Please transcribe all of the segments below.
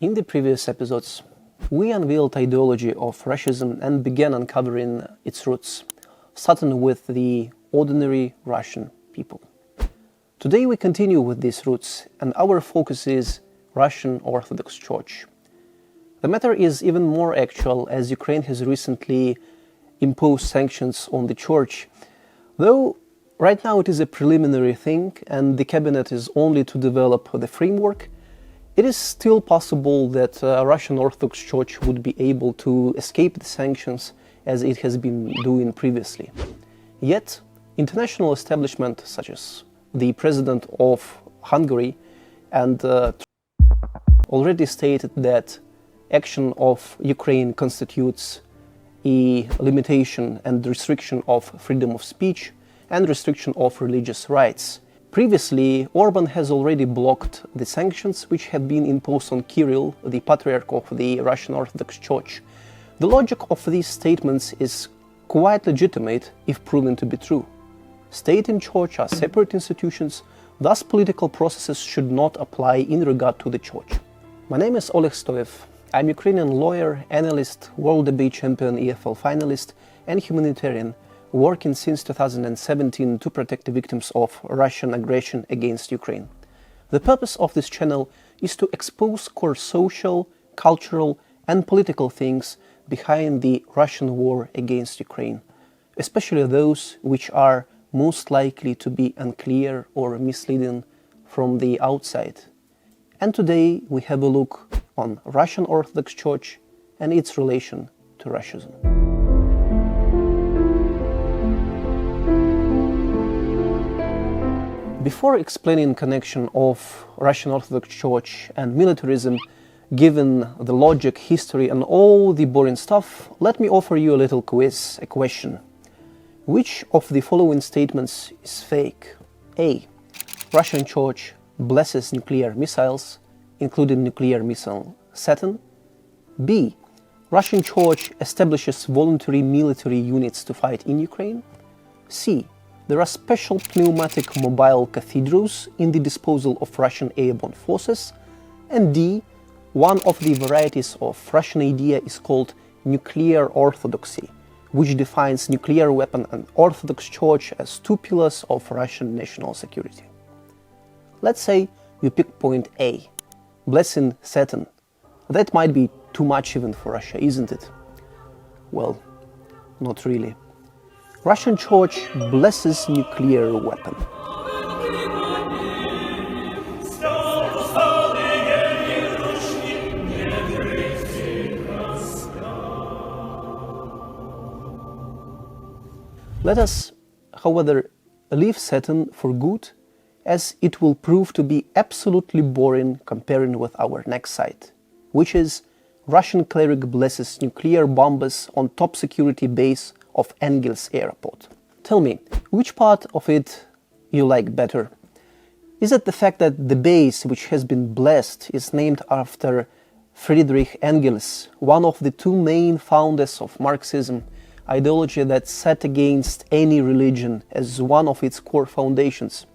In the previous episodes, we unveiled the ideology of Rashism and began uncovering its roots, starting with the ordinary Russian people. Today we continue with these roots, and our focus is Russian Orthodox Church. The matter is even more actual as Ukraine has recently imposed sanctions on the Church, though right now it is a preliminary thing and the cabinet is only to develop the framework. It is still possible that Russian Orthodox Church would be able to escape the sanctions as it has been doing previously. Yet, international establishment such as the President of Hungary and already stated that action of Ukraine constitutes a limitation and restriction of freedom of speech and restriction of religious rights. Previously, Orban has already blocked the sanctions which have been imposed on Kirill, the Patriarch of the Russian Orthodox Church. The logic of these statements is quite legitimate if proven to be true. State and Church are separate institutions, thus political processes should not apply in regard to the Church. My name is Oleg Stoyev. I'm Ukrainian lawyer, analyst, World Debate Champion, EFL finalist, and humanitarian, working since 2017 to protect the victims of Russian aggression against Ukraine. The purpose of this channel is to expose core social, cultural, and political things behind the Russian war against Ukraine, especially those which are most likely to be unclear or misleading from the outside. And today we have a look on Russian Orthodox Church and its relation to Rashism. Before explaining connection of Russian Orthodox Church and militarism, given the logic, history and all the boring stuff, let me offer you a little quiz, a question. Which of the following statements is fake? A. Russian Church blesses nuclear missiles, including nuclear missile Saturn. B. Russian Church establishes voluntary military units to fight in Ukraine. C. There are special pneumatic mobile cathedrals in the disposal of Russian airborne forces. And D. One of the varieties of Russian idea is called nuclear orthodoxy, which defines nuclear weapon and Orthodox Church as two pillars of Russian national security. Let's say you pick point A, blessing Saturn. That might be too much even for Russia, isn't it? Well, not really. Russian Church blesses nuclear weapon. Let us, however, leave Saturn for good, as it will prove to be absolutely boring comparing with our next site, which is Russian cleric blesses nuclear bombs on top security base of Engels airport. Tell me, which part of it you like better? Is it the fact that the base which has been blessed is named after Friedrich Engels, one of the two main founders of Marxism, ideology that set against any religion as one of its core foundations?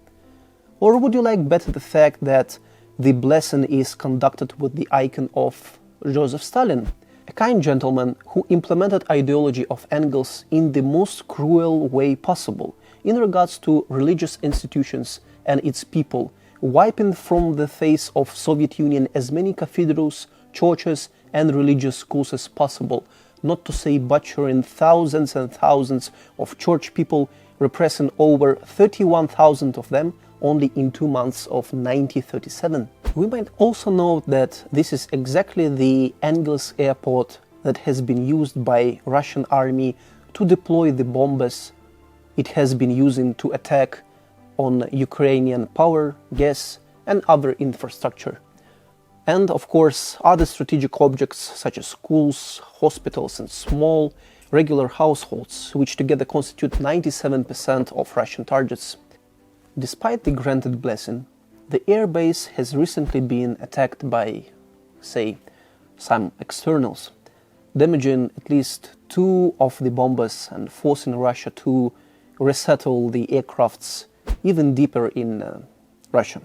Or would you like better the fact that the blessing is conducted with the icon of Joseph Stalin, a kind gentleman who implemented ideology of Engels in the most cruel way possible in regards to religious institutions and its people, wiping from the face of Soviet Union as many cathedrals, churches and religious schools as possible, not to say butchering thousands and thousands of church people, repressing over 31,000 of them only in 2 months of 1937. We might also note that this is exactly the Engels airport that has been used by Russian army to deploy the bombers it has been using to attack on Ukrainian power, gas and other infrastructure. And of course other strategic objects such as schools, hospitals and small regular households, which together constitute 97% of Russian targets. Despite the granted blessing, the airbase has recently been attacked by, say, some externals, damaging at least 2 of the bombers and forcing Russia to resettle the aircrafts even deeper in Russia.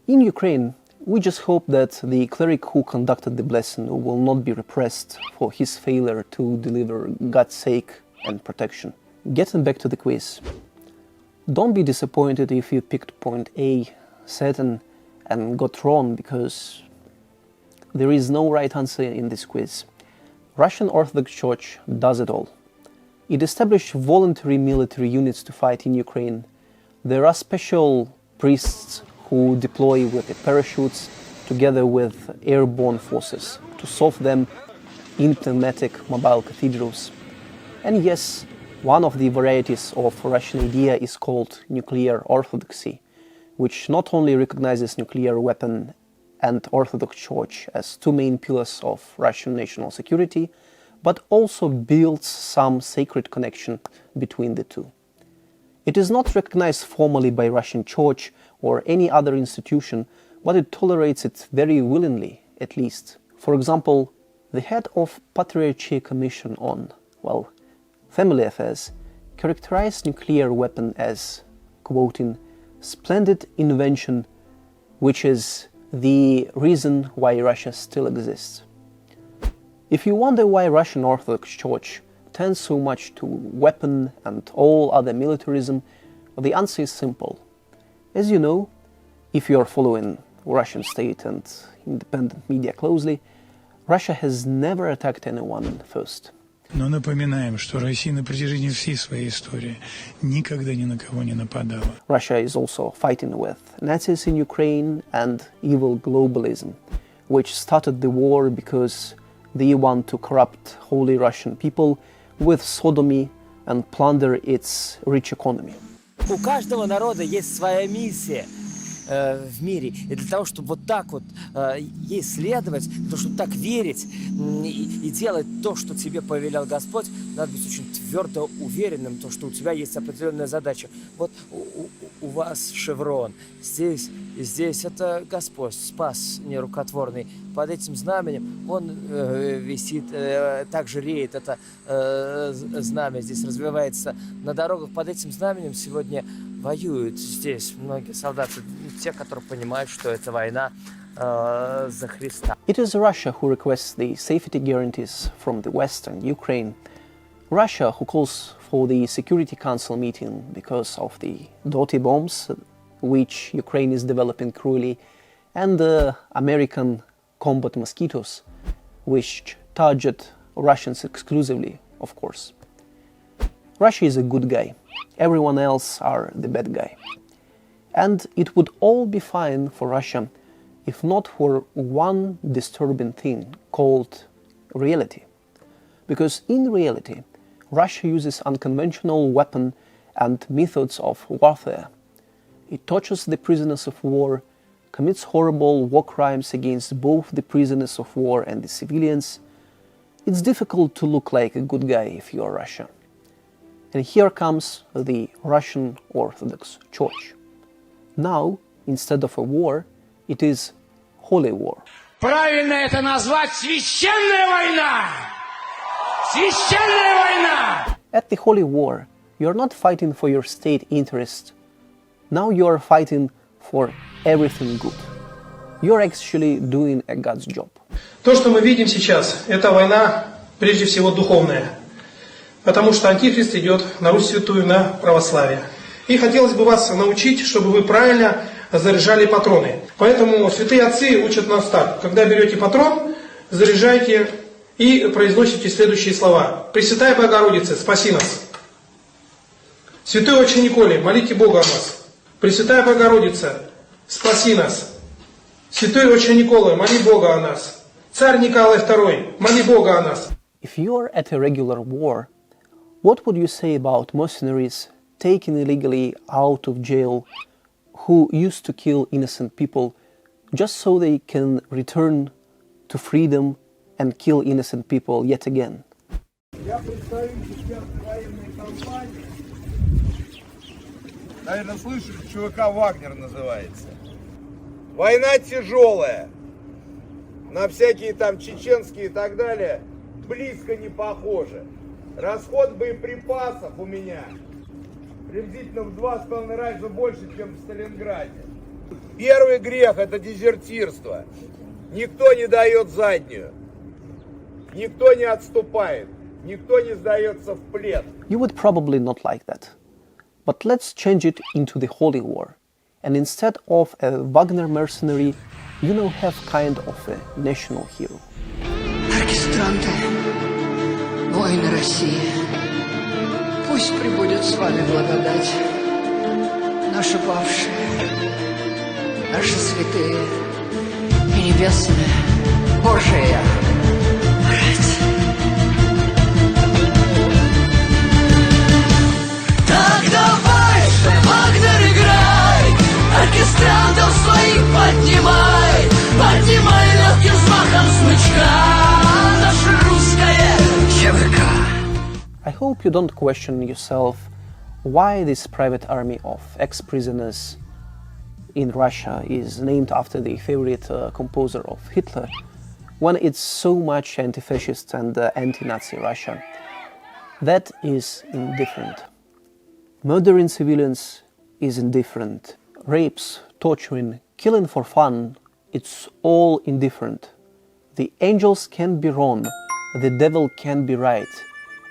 In Ukraine, We just hope that the cleric who conducted the blessing will not be repressed for his failure to deliver God's sake and protection. Getting back to the quiz. Don't be disappointed if you picked point A, Satan, and got wrong, because there is no right answer in this quiz. Russian Orthodox Church does it all. It established voluntary military units to fight in Ukraine. There are special priests who deploy with the parachutes together with airborne forces to solve them in pneumatic mobile cathedrals. And yes, one of the varieties of Russian idea is called nuclear orthodoxy, which not only recognizes nuclear weapon and Orthodox Church as two main pillars of Russian national security, but also builds some sacred connection between the two. It is not recognized formally by Russian Church or any other institution, but it tolerates it very willingly, at least. For example, the head of Patriarchy Commission on, Family Affairs, characterized nuclear weapon as, quoting, splendid invention, which is the reason why Russia still exists. If you wonder why Russian Orthodox Church tends so much to weapon and all other militarism, the answer is simple. As you know, if you are following Russian state and independent media closely, Russia has never attacked anyone first. Но напоминаем, что Россия на протяжении всей своей истории никогда ни на кого не нападала. Russia is also fighting with Nazis in Ukraine and evil globalism, which started the war because they want to corrupt holy Russian people with sodomy and plunder its rich economy. У каждого народа есть своя миссия в мире. И для того, чтобы вот так вот ей следовать, для того, чтобы так верить и делать то, что тебе повелел Господь, надо быть очень твердо уверенным, то, что у тебя есть определенная задача. Вот у вас шеврон, здесь это Господь, спас нерукотворный. Под этим знаменем он висит, также реет это знамя, здесь развивается на дорогах. Под этим знаменем сегодня воюют здесь многие солдаты, те, которые понимают, что это война за Христа. It is Russia who requests the safety guarantees from the West and Ukraine. Russia who calls for the Security Council meeting because of the dirty bombs which Ukraine is developing cruelly, and the American combat mosquitoes which target Russians exclusively, of course. Russia is a good guy. Everyone else are the bad guy. And it would all be fine for Russia if not for one disturbing thing called reality. Because in reality, Russia uses unconventional weapons and methods of warfare. It tortures the prisoners of war, commits horrible war crimes against both the prisoners of war and the civilians. It's difficult to look like a good guy if you are Russia. And here comes the Russian Orthodox Church. Now, instead of a war, it is holy war. Правильно это назвать священная война! Священная война! At the holy war, you are not fighting for your state interest. Now you are fighting for everything good. You are actually doing a God's job. То, что мы видим сейчас, это война, прежде всего, духовная. Потому что Антихрист идет на Русь Святую, на православие. И хотелось бы вас научить, чтобы вы правильно заряжали патроны. Поэтому святые отцы учат нас так. Когда берете патрон, заряжайте и произносите следующие слова. Пресвятая Богородица, спаси нас. Святой Отче Николе, молите Бога о нас. Пресвятая Богородица, спаси нас. Святой Отче Николе, моли Бога о нас. Царь Николай II, моли Бога о нас. If you are at a regular war, what would you say about mercenaries taken illegally out of jail who used to kill innocent people just so they can return to freedom and kill innocent people yet again? Я представитель сейчас военной компании. Наверное, слышали, ЧВК «Вагнер» называется. Война тяжелая. На всякие там чеченские и так далее близко не похоже. Расход боеприпасов у меня приблизительно в 2,5 раза больше, чем в Сталинграде. Первый грех – это дезертирство. Никто не дает заднюю. Никто не отступает. Никто не сдается в плен. You would probably not like that. But let's change it into the Holy War. And instead of a Wagner mercenary, you now have kind of a national hero. Оркестранты, воины России, пусть пребудет с вами благодать, наши павшие, наши святые и небесная Божия рать. Так давай же, Вагнер, играй, оркестрантов своих поднимай, поднимай легким взмахом смычка наше русское ЧВК. I hope you don't question yourself why this private army of ex-prisoners in Russia is named after the favorite composer of Hitler, when it's so much anti-fascist and anti-Nazi Russia. That is indifferent. Murdering civilians is indifferent. Rapes, torturing, killing for fun, it's all indifferent. The angels can be wrong, the devil can be right,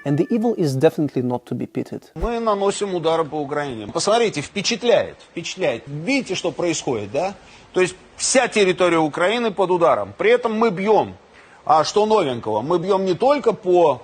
and the evil is definitely not to be pitied. Мы наносим удары по Украине. Посмотрите, впечатляет, впечатляет. Видите, что происходит, да? То есть вся территория Украины под ударом. При этом мы бьем. А что новенького? Мы бьем не только по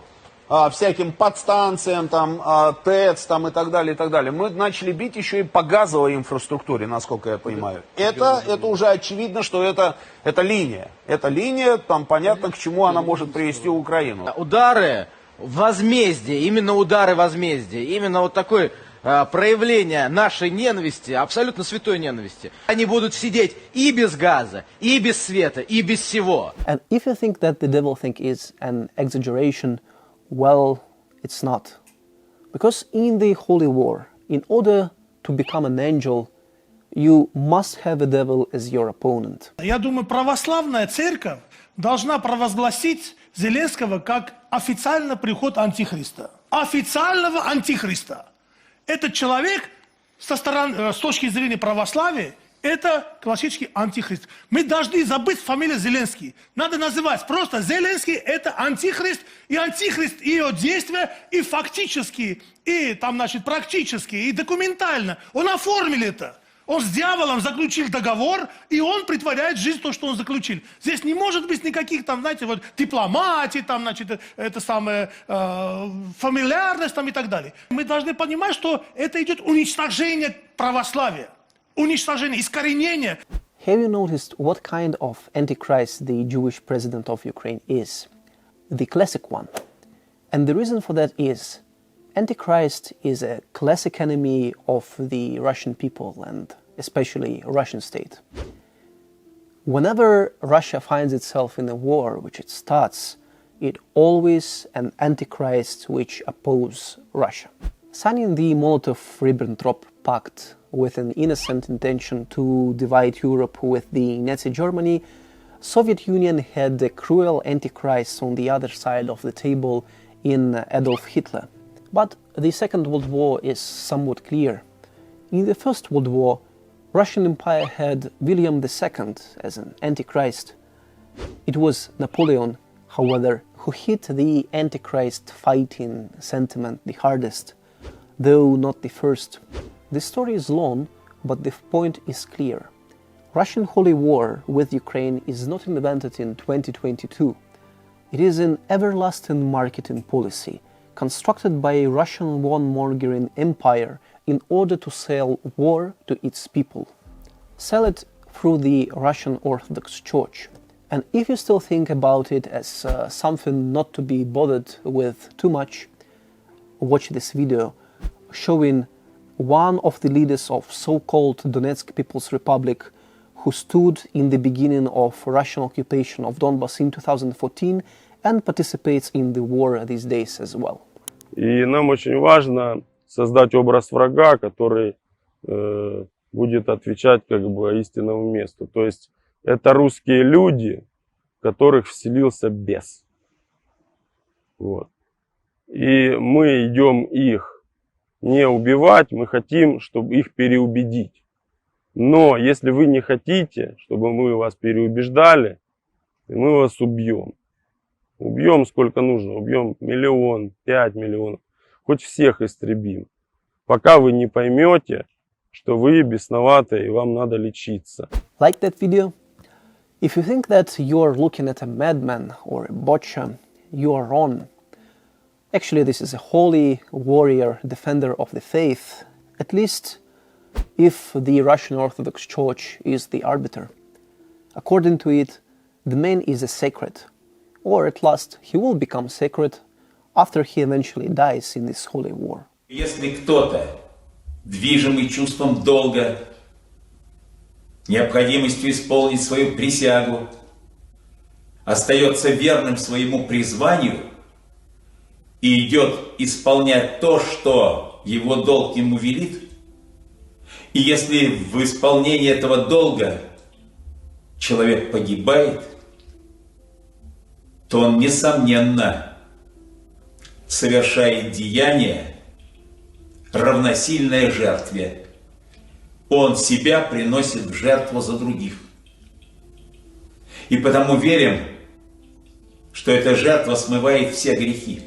всяким подстанциям, там, ТЭЦ там, и так далее, и так далее. Мы начали бить еще и по газовой инфраструктуре, насколько я понимаю. Это уже очевидно, что это линия. Это линия, там понятно, к чему она может привести Украину. Удары возмездия, именно удары возмездия, именно вот такое проявление нашей ненависти, абсолютно святой ненависти. Они будут сидеть и без газа, и без света, и без всего. And if you think that the devil thing is an exaggeration, well, it's not. Because in the Holy War, in order to become an angel, you must have a devil as your opponent. Я думаю, православная церковь должна провозгласить Зеленского как официально приход Антихриста. Официального Антихриста. Этот человек с точки зрения православия, это классический антихрист. Мы должны забыть фамилию Зеленский. Надо называть просто Зеленский это антихрист, и ее действия, и фактически, и там, значит, практически, и документально. Он оформил это. Он с дьяволом заключил договор, и он притворяет в жизнь то, что он заключил. Здесь не может быть никаких там, знаете, вот дипломатии, там, значит, это самое, фамильярность там и так далее. Мы должны понимать, что это идет уничтожение православия. Уничтожение, искоренение. Have you noticed what kind of antichrist the Jewish president of Ukraine is? The classic one. And the reason for that is Antichrist is a classic enemy of the Russian people and especially Russian state. Whenever Russia finds itself in a war which it starts, it always an Antichrist which oppose Russia. Signing the Molotov-Ribbentrop Pact with an innocent intention to divide Europe with the Nazi Germany, Soviet Union had a cruel Antichrist on the other side of the table in Adolf Hitler. But the Second World War is somewhat clear. In the First World War, Russian Empire had William II as an Antichrist. It was Napoleon, however, who hit the Antichrist fighting sentiment the hardest, though not the first. The story is long, but the point is clear. Russian Holy War with Ukraine is not invented in 2022. It is an everlasting marketing policy constructed by a Russian warmongering empire in order to sell war to its people. Sell it through the Russian Orthodox Church. And if you still think about it as something not to be bothered with too much, watch this video showing one of the leaders of so-called Donetsk People's Republic who stood in the beginning of Russian occupation of Donbass in 2014 and participates in the war these days as well. И нам очень важно создать образ врага, который будет отвечать как бы истинному месту. То есть это русские люди, в которых вселился бес. Вот. И мы идем их не убивать, мы хотим, чтобы их переубедить. Но если вы не хотите, чтобы мы вас переубеждали, мы вас убьем. Убьем сколько нужно, убьем 1 миллион, 5 миллионов, хоть всех истребим. Пока вы не поймете, что вы бесноваты и вам надо лечиться. Like that video? If you think that you're looking at a madman or a butcher, you are wrong. Actually, this is a holy warrior, defender of the faith, at least if the Russian Orthodox Church is the arbiter. According to it, the man is a sacred, or at last he will become sacred after he eventually dies in this holy war. Если кто-то, движимый чувством долга, необходимостью исполнить свою присягу, остается верным своему призванию и идет исполнять то, что его долг ему велит, и если в исполнении этого долга человек погибает, то он, несомненно, совершает деяние, равносильное жертве. Он себя приносит в жертву за других. И потому верим, что эта жертва смывает все грехи.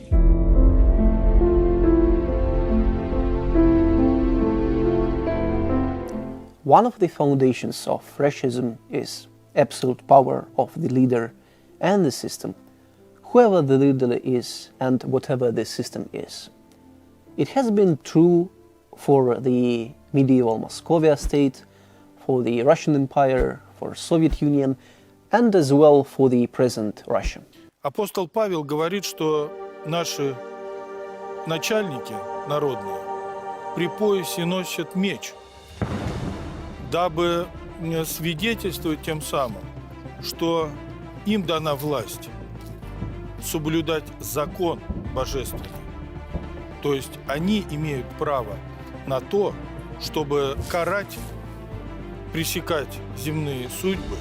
One of the foundations of Rashism is absolute power of the leader and the system, whoever the leader is and whatever the system is. It has been true for the medieval Moscovia state, for the Russian Empire, for Soviet Union, and as well for the present Russia. Апостол Павел говорит, что наши начальники народные при поясе носят меч, дабы свидетельствовать тем самым, что им дана власть соблюдать закон божественный. То есть они имеют право на то, чтобы карать, пресекать земные судьбы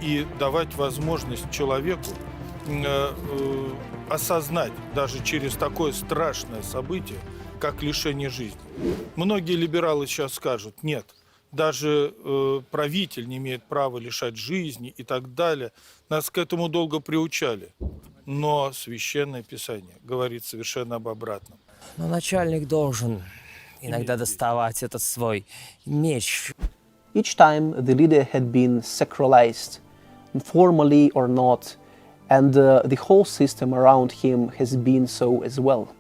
и давать возможность человеку осознать даже через такое страшное событие, как лишение жизни. Многие либералы сейчас скажут: нет, даже правитель не имеет права лишать жизни и так далее. Нас к этому долго приучали. Но Священное Писание говорит совершенно об обратном. Но начальник должен иногда доставать этот свой меч. Each time the leader had been sacralized, formally or not, and the whole system around him has been so as well.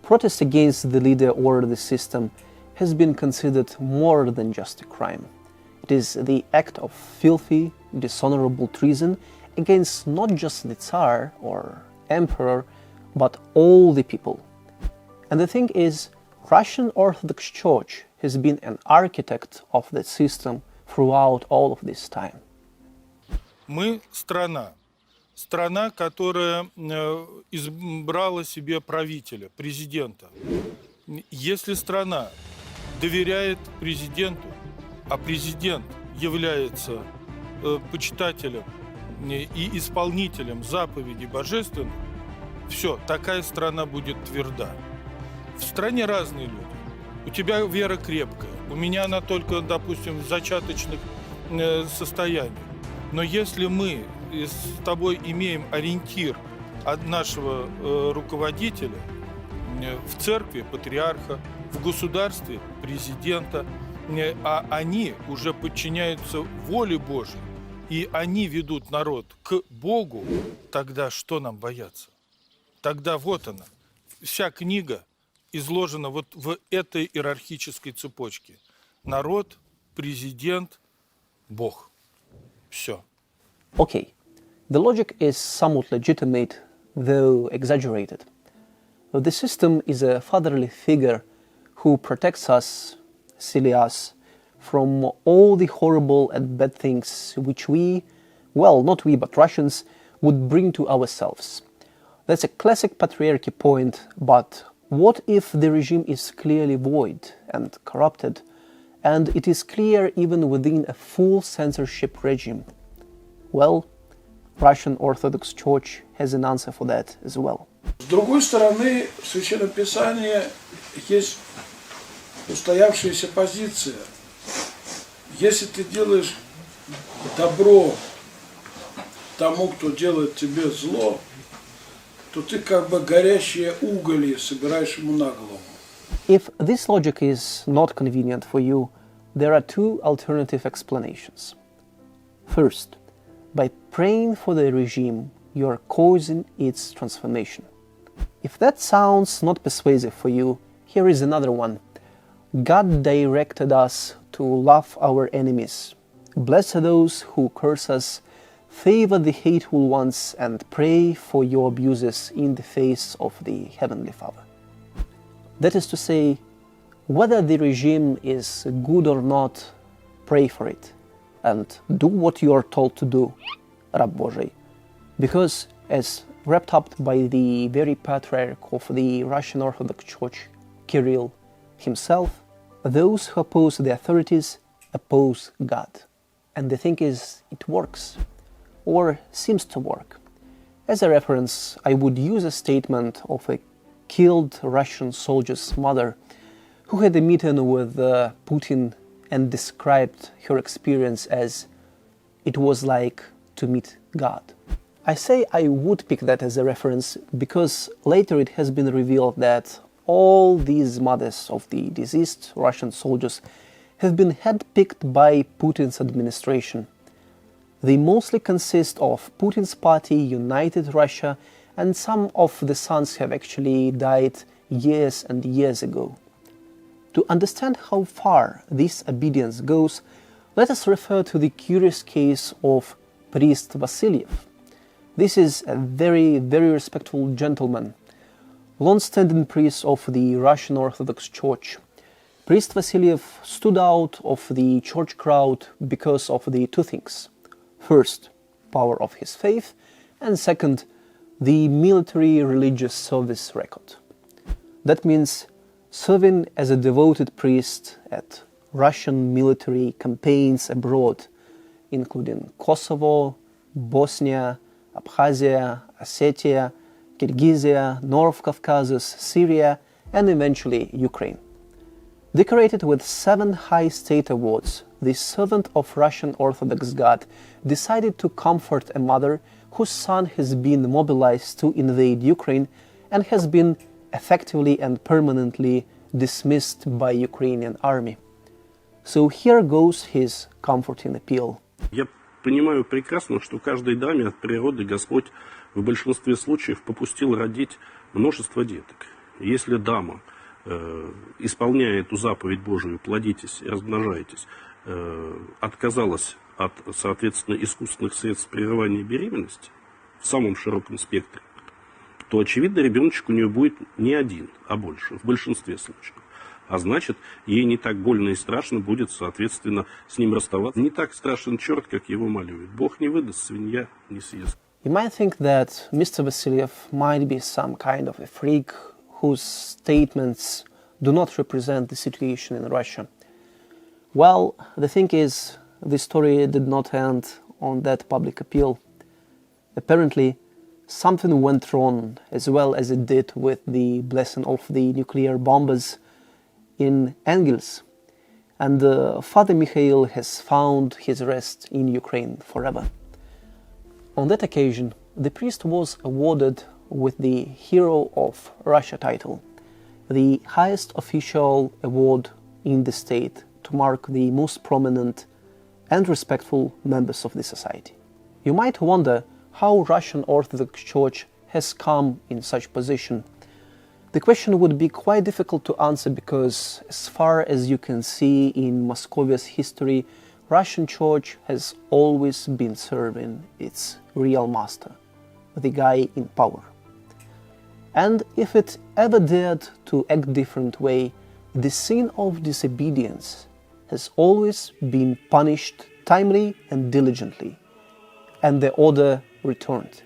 Protest against the leader or the system has been considered more than just a crime. It is the act of filthy, dishonorable treason against not just the Tsar or Emperor, but all the people. And the thing is, Russian Orthodox Church has been an architect of that system throughout all of this time. Мы страна, которая избрала себе правителя, президента. Если страна доверяет президенту, а президент является почитателем и исполнителем заповедей божественных, все, такая страна будет тверда. В стране разные люди. У тебя вера крепкая, у меня она только, допустим, в зачаточных состояниях. Но если мы с тобой имеем ориентир от нашего руководителя в церкви, патриарха, в государстве, президента, а они уже подчиняются воле Божьей, и они ведут народ к Богу, тогда что нам бояться? Тогда вот она, вся книга изложена вот в этой иерархической цепочке. Народ, президент, Бог. Все. Okay, the logic is somewhat legitimate, though exaggerated. The system is a fatherly figure who protects us, silly us, from all the horrible and bad things which we, well, not we, but Russians, would bring to ourselves. That's a classic patriarchy point, but what if the regime is clearly void and corrupted, and it is clear even within a full censorship regime? Well, Russian Orthodox Church has an answer for that as well. С другой стороны, в Священном Писании есть устоявшаяся позиция, Если ты делаешь добро тому, кто делает тебе зло, то ты как бы горящие уголья собираешь ему на голову. If this logic is not convenient for you, there are two alternative explanations. First, by praying for the regime, you are causing its transformation. If that sounds not persuasive for you, here is another one. God directed us to love our enemies, bless those who curse us, favor the hateful ones, and pray for your abuses in the face of the Heavenly Father. That is to say, whether the regime is good or not, pray for it, and do what you are told to do, Rab Божий. Because, as wrapped up by the very patriarch of the Russian Orthodox Church, Kirill himself, those who oppose the authorities oppose God. And the thing is, it works, or seems to work. As a reference, I would use a statement of a killed Russian soldier's mother who had a meeting with Putin and described her experience as, "It was like to meet God." I say I would pick that as a reference because later it has been revealed that all these mothers of the deceased Russian soldiers have been handpicked by Putin's administration. They mostly consist of Putin's party, United Russia, and some of the sons have actually died years and years ago. To understand how far this obedience goes, let us refer to the curious case of priest Vasiliev. This is a very, very respectful gentleman, long-standing priest of the Russian Orthodox Church. Priest Vasiliev stood out of the church crowd because of the two things. First, power of his faith, and second, the military religious service record. That means serving as a devoted priest at Russian military campaigns abroad, including Kosovo, Bosnia, Abkhazia, Ossetia, Kyrgyzia, North Caucasus, Syria, and eventually Ukraine. Decorated with 7 high state awards, the servant of Russian Orthodox God decided to comfort a mother whose son has been mobilized to invade Ukraine and has been effectively and permanently dismissed by Ukrainian army. So here goes his comforting appeal. Я понимаю прекрасно, что каждой даме от природы Господь в большинстве случаев попустил родить множество деток. Если дама, исполняя эту заповедь Божию, плодитесь и размножайтесь, отказалась от, соответственно, искусственных средств прерывания беременности в самом широком спектре, то, очевидно, ребеночек у нее будет не один, а больше, в большинстве случаев. А значит, ей не так больно и страшно будет, соответственно, с ним расставаться. Не так страшен черт, как его малюют. Бог не выдаст, свинья не съест. You might think that Mr. Vasiliev might be some kind of a freak whose statements do not represent the situation in Russia. Well, the thing is, the story did not end on that public appeal. Apparently, something went wrong, as well as it did with the blessing of the nuclear bombers in Engels, and Father Mikhail has found his rest in Ukraine forever. On that occasion, the priest was awarded with the Hero of Russia title, the highest official award in the state to mark the most prominent and respectful members of the society. You might wonder how Russian Orthodox Church has come in such position. The question would be quite difficult to answer because, as far as you can see in Moscovia's history, Russian Church has always been serving its real master, the guy in power. And if it ever dared to act different way, the sin of disobedience has always been punished timely and diligently, and the order returned.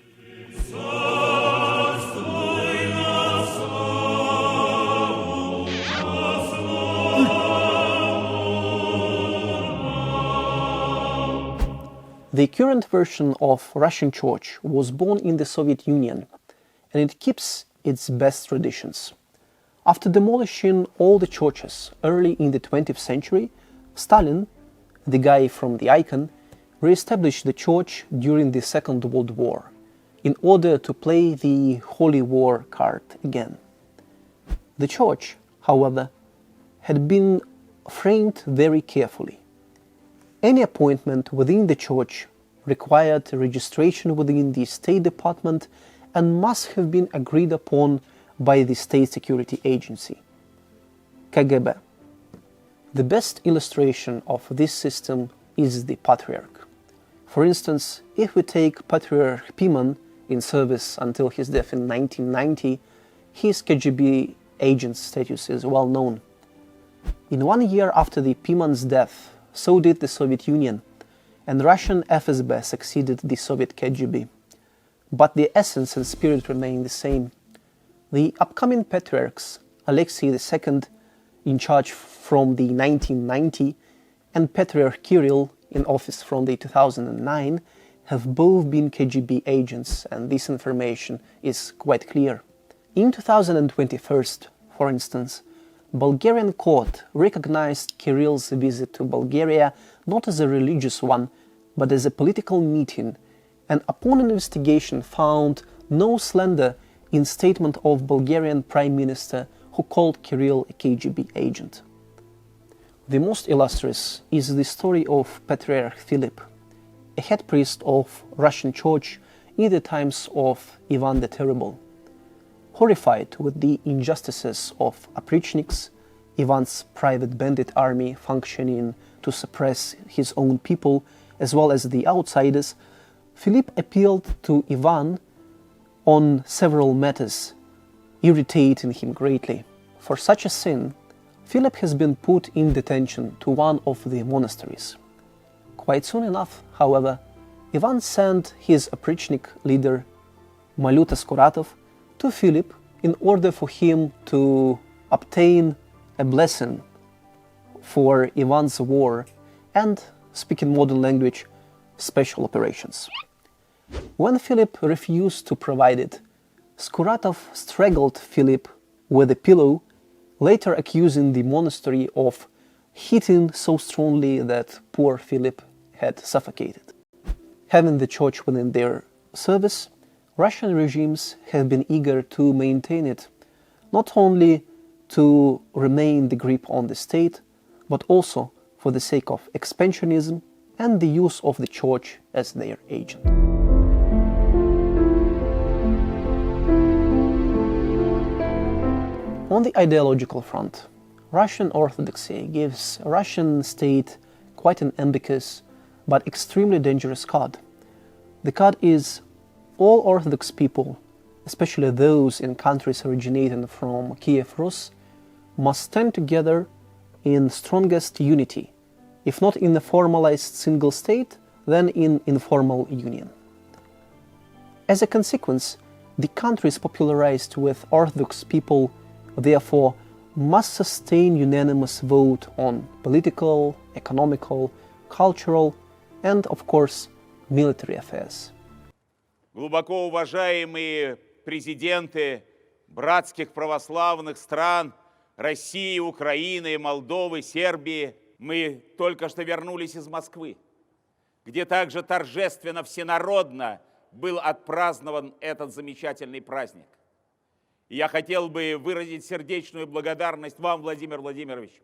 The current version of Russian Church was born in the Soviet Union, and it keeps its best traditions. After demolishing all the churches early in the 20th century, Stalin, the guy from the icon, re-established the church during the Second World War in order to play the Holy War card again. The church, however, had been framed very carefully. Any appointment within the church required registration within the State Department and must have been agreed upon by the State Security Agency, KGB. The best illustration of this system is the Patriarch. For instance, if we take Patriarch Piman in service until his death in 1990, his KGB agent status is well known. In 1 year after the Piman's death, so did the Soviet Union, and Russian FSB succeeded the Soviet KGB. But the essence and spirit remain the same. The upcoming patriarchs, Alexei II, in charge from the 1990, and Patriarch Kirill, in office from the 2009, have both been KGB agents, and this information is quite clear. In 2021, for instance, Bulgarian court recognized Kirill's visit to Bulgaria not as a religious one, but as a political meeting, and upon an investigation found no slander in statement of Bulgarian Prime Minister who called Kirill a KGB agent. The most illustrious is the story of Patriarch Philip, a head priest of Russian Church in the times of Ivan the Terrible. Horrified with the injustices of oprichniks, Ivan's private bandit army functioning to suppress his own people as well as the outsiders, Philip appealed to Ivan on several matters, irritating him greatly. For such a sin, Philip has been put in detention to one of the monasteries. Quite soon enough, however, Ivan sent his oprichnik leader, Maluta Skuratov, to Philip in order for him to obtain a blessing for Ivan's war and, speaking modern language, special operations. When Philip refused to provide it, Skuratov strangled Philip with a pillow, later accusing the monastery of hitting so strongly that poor Philip had suffocated. Having the church within their service, Russian regimes have been eager to maintain it, not only to remain the grip on the state, but also for the sake of expansionism and the use of the church as their agent. On the ideological front, Russian Orthodoxy gives Russian state quite an ambiguous but extremely dangerous card. The card is all Orthodox people, especially those in countries originating from Kiev Rus, must stand together in strongest unity, if not in a formalized single state, then in informal union. As a consequence, the country is popularized with Orthodox people, therefore must sustain unanimous vote on political, economical, cultural, and, of course, military affairs. Глубоко уважаемые президенты братских православных стран России, Украины, Молдовы, Сербии, мы только что вернулись из Москвы, где также торжественно, всенародно был отпразднован этот замечательный праздник. И я хотел бы выразить сердечную благодарность вам, Владимир Владимирович,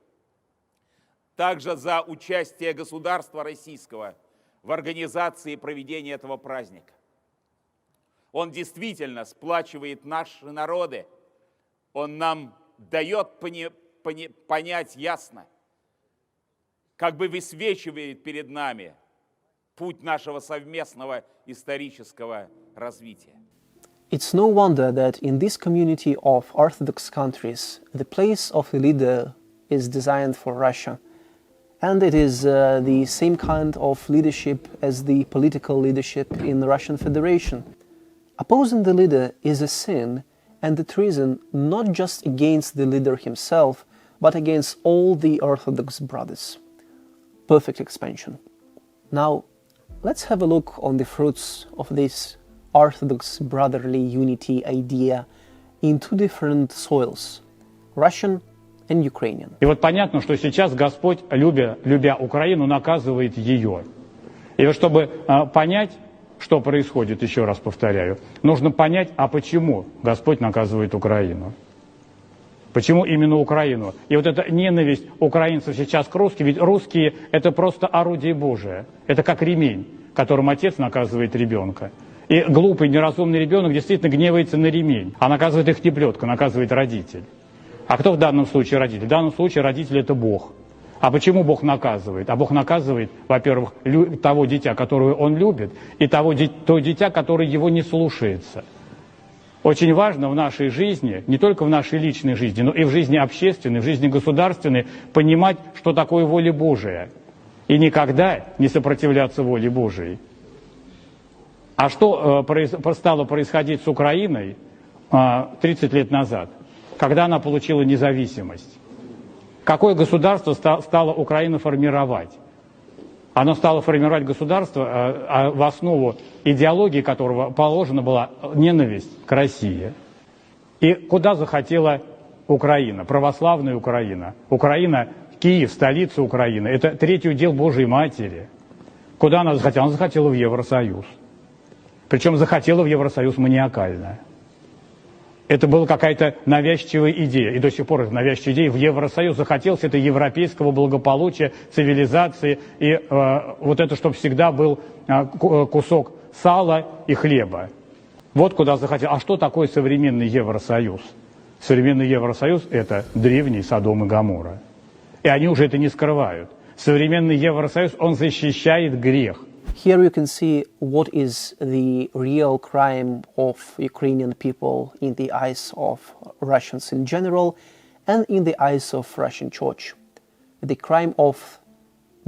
также за участие государства российского в организации проведения этого праздника. Он действительно сплачивает наши народы, он нам дает понять ясно, как бы высвечивает перед нами путь нашего совместного исторического развития. It's no wonder that in this community of Orthodox countries, the place of the leader is designed for Russia, and it is the same kind of leadership as the political leadership in the Russian Federation. Opposing the leader is a sin and a treason not just against the leader himself, but against all the Orthodox brothers. Perfect expansion. Now, let's have a look on the fruits of this Orthodox brotherly unity idea in two different soils, Russian and Ukrainian. И вот понятно, что сейчас Господь, любя Украину, наказывает ее. И вот чтобы понять, что происходит, еще раз повторяю, нужно понять, а почему Господь наказывает Украину. Почему именно Украину? И вот эта ненависть украинцев сейчас к русским, ведь русские – это просто орудие Божие. Это как ремень, которым отец наказывает ребенка. И глупый, неразумный ребенок действительно гневается на ремень, а наказывает их не плетка, наказывает родитель. А кто в данном случае родитель? В данном случае родитель – это Бог. А почему Бог наказывает? А Бог наказывает, во-первых, того дитя, которое Он любит, и то дитя, которое его не слушается. Очень важно в нашей жизни, не только в нашей личной жизни, но и в жизни общественной, в жизни государственной, понимать, что такое воля Божия. И никогда не сопротивляться воле Божией. А что стало происходить с Украиной 30 лет назад, когда она получила независимость? Какое государство стала Украина формировать? Оно стало формировать государство, в основу идеологии которого положена была ненависть к России. И куда захотела Украина, православная Украина? Украина, Киев, столица Украины, это третий удел Божьей Матери. Куда она захотела? Она захотела в Евросоюз. Причем захотела в Евросоюз маниакально. Это была какая-то навязчивая идея, и до сих пор это навязчивая идея. В Евросоюз захотелось это европейского благополучия, цивилизации, и вот это, чтобы всегда был кусок сала и хлеба. Вот куда захотел. А что такое современный Евросоюз? Современный Евросоюз – это древний Содом и Гоморра. И они уже это не скрывают. Современный Евросоюз, он защищает грех. Here you can see what is the real crime of Ukrainian people in the eyes of Russians in general and in the eyes of Russian Church. The crime of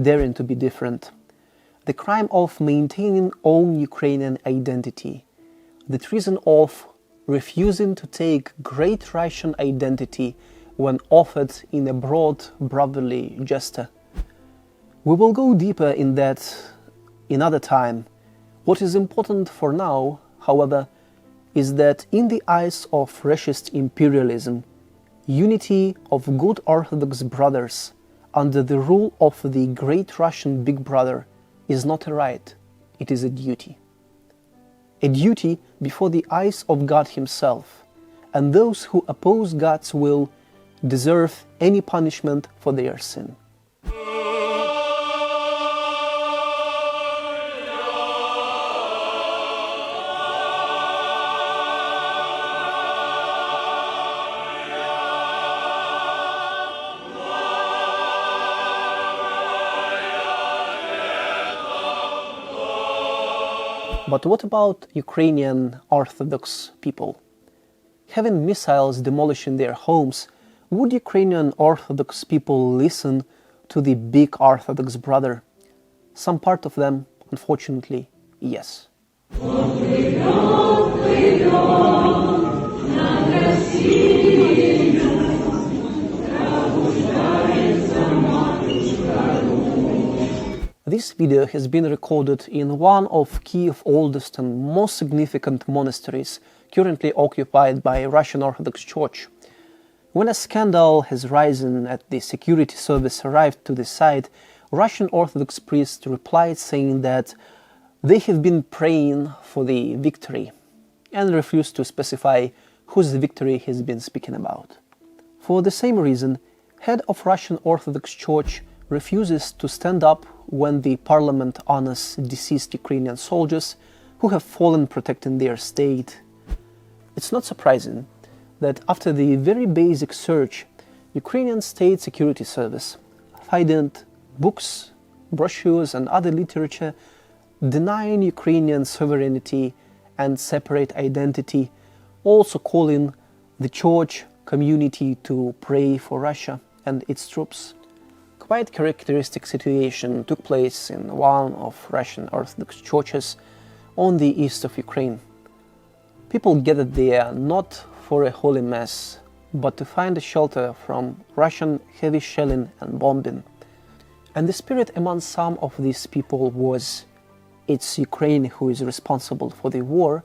daring to be different. The crime of maintaining own Ukrainian identity. The treason of refusing to take great Russian identity when offered in a broad brotherly gesture. We will go deeper in that another time. What is important for now, however, is that in the eyes of fascist imperialism, unity of good Orthodox brothers under the rule of the great Russian Big Brother is not a right, it is a duty. A duty before the eyes of God Himself, and those who oppose God's will deserve any punishment for their sin. But what about Ukrainian Orthodox people? Having missiles demolishing their homes, would Ukrainian Orthodox people listen to the big Orthodox brother? Some part of them, unfortunately, yes. This video has been recorded in one of Kiev's oldest and most significant monasteries, currently occupied by Russian Orthodox Church. When a scandal has risen at the security service arrived to the site, Russian Orthodox priests replied saying that they have been praying for the victory and refused to specify whose victory he has been speaking about. For the same reason, head of Russian Orthodox Church refuses to stand up when the parliament honors deceased Ukrainian soldiers who have fallen protecting their state. It's not surprising that after the very basic search, Ukrainian State Security Service found books, brochures and other literature denying Ukrainian sovereignty and separate identity, also calling the church community to pray for Russia and its troops. Quite characteristic situation took place in one of Russian Orthodox churches on the east of Ukraine. People gathered there not for a holy mass, but to find a shelter from Russian heavy shelling and bombing. And the spirit among some of these people was, it's Ukraine who is responsible for the war,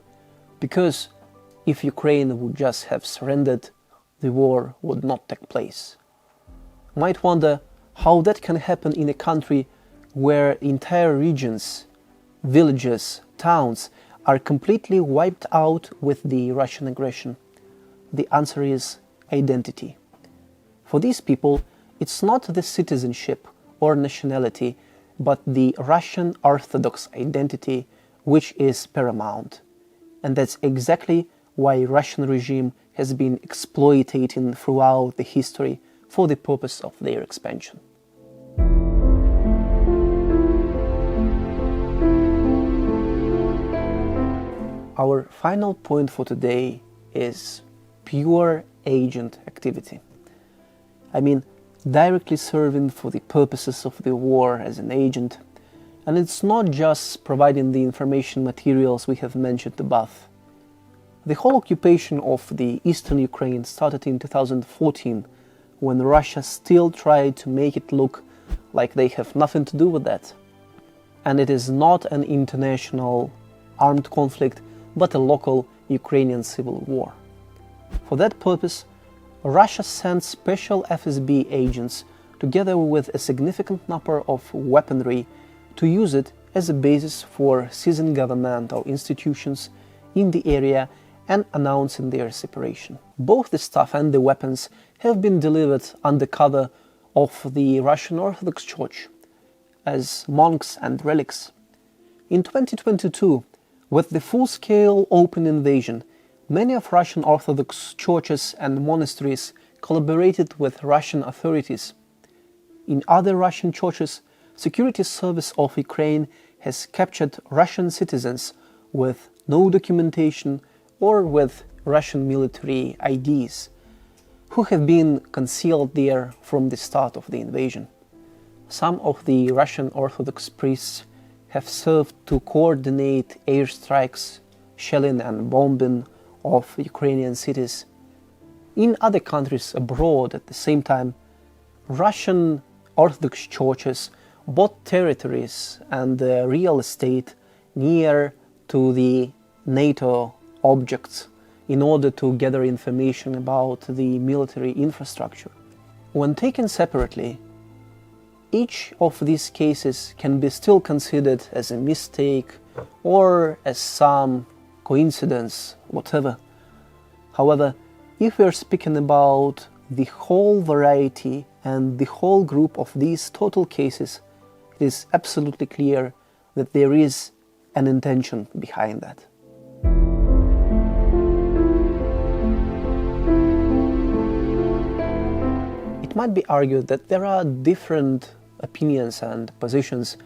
because if Ukraine would just have surrendered, the war would not take place. might wonder how that can happen in a country where entire regions, villages, towns are completely wiped out with the Russian aggression. The answer is identity. For these people, it's not the citizenship or nationality, but the Russian Orthodox identity which is paramount. And that's exactly why Russian regime has been exploiting throughout the history for the purpose of their expansion. Our final point for today is pure agent activity. I mean, directly serving for the purposes of the war as an agent, and it's not just providing the information materials we have mentioned above. The whole occupation of the eastern Ukraine started in 2014, when Russia still tried to make it look like they have nothing to do with that. And it is not an international armed conflict, but a local Ukrainian civil war. For that purpose, Russia sent special FSB agents together with a significant number of weaponry to use it as a basis for seizing government or institutions in the area and announcing their separation. Both the stuff and the weapons have been delivered under cover of the Russian Orthodox Church as monks and relics. In 2022, with the full-scale open invasion, many of Russian Orthodox churches and monasteries collaborated with Russian authorities. In other Russian churches, Security Service of Ukraine has captured Russian citizens with no documentation or with Russian military IDs, who have been concealed there from the start of the invasion. Some of the Russian Orthodox priests have served to coordinate airstrikes, shelling and bombing of Ukrainian cities. In other countries abroad at the same time, Russian Orthodox churches bought territories and real estate near to the NATO objects in order to gather information about the military infrastructure. When taken separately, each of these cases can be still considered as a mistake or as some coincidence, whatever. However, if we are speaking about the whole variety and the whole group of these total cases, it is absolutely clear that there is an intention behind that. It might be argued that there are different opinions and positions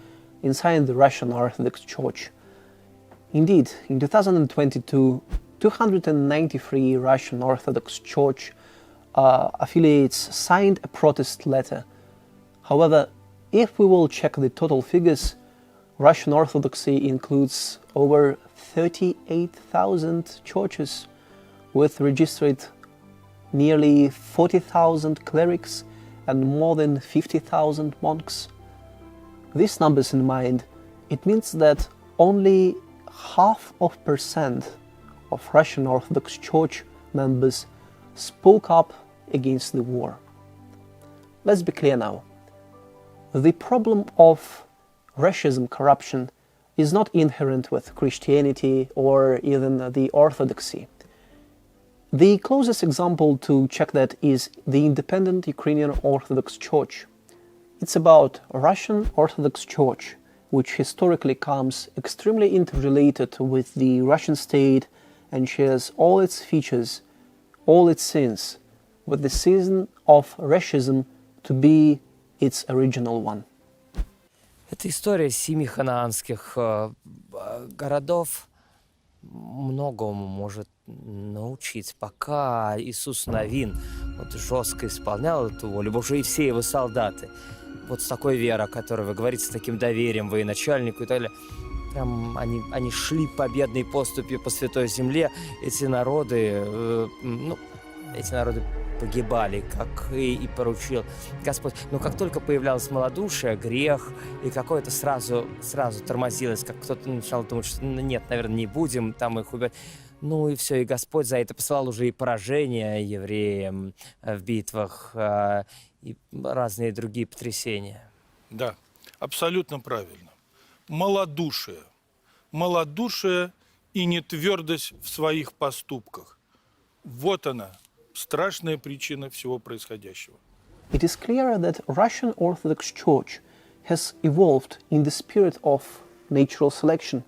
inside the Russian Orthodox Church. Indeed, in 2022, 293 Russian Orthodox Church affiliates signed a protest letter. However, if we will check the total figures, Russian Orthodoxy includes over 38,000 churches with registered nearly 40,000 clerics and more than 50,000 monks. These numbers in mind, it means that only 0.5% of Russian Orthodox Church members spoke up against the war. Let's be clear now. The problem of Rashism corruption is not inherent with Christianity or even the Orthodoxy. The closest example to check that is the independent Ukrainian Orthodox Church. It's about Russian Orthodox Church, which historically comes extremely interrelated with the Russian state and shares all its features, all its sins, with the sin of Rashism to be its original one. Эта история 7 ханаанских городов многому может научить. Пока Иисус Навин вот жестко исполнял эту волю Божию, и все его солдаты, вот с такой верой, о которой вы говорите, с таким доверием военачальнику и так далее, прям они шли победной поступью по святой земле. Эти народы погибали, как и поручил Господь. Но как только появлялось малодушие, грех, и какое-то сразу тормозилось, как кто-то начал думать, что нет, наверное, не будем там их убивать. Ну и все, и Господь за это посылал уже и поражение евреям в битвах, и разные другие потрясения. Да, абсолютно правильно. Малодушие. Малодушие и нетвердость в своих поступках. Вот она, страшная причина всего происходящего. It is clear that Russian Orthodox Church has evolved in the spirit of natural selection.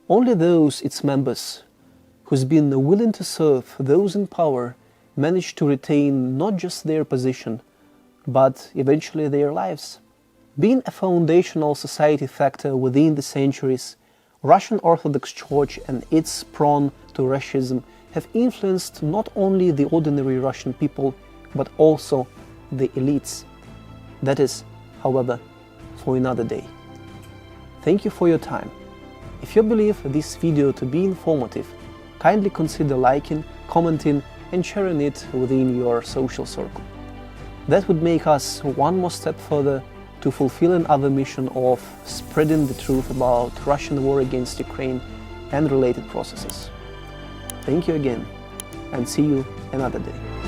Only those its members who's been willing to serve those in power manage to retain not just their position, but eventually their lives. Being a foundational society factor within the centuries, Russian Orthodox Church and its prone to Rashism have influenced not only the ordinary Russian people, but also the elites. That is, however, for another day. Thank you for your time. If you believe this video to be informative, kindly consider liking, commenting and sharing it within your social circle. That would make us one more step further to fulfill another mission of spreading the truth about Russian war against Ukraine and related processes. Thank you again, and see you another day.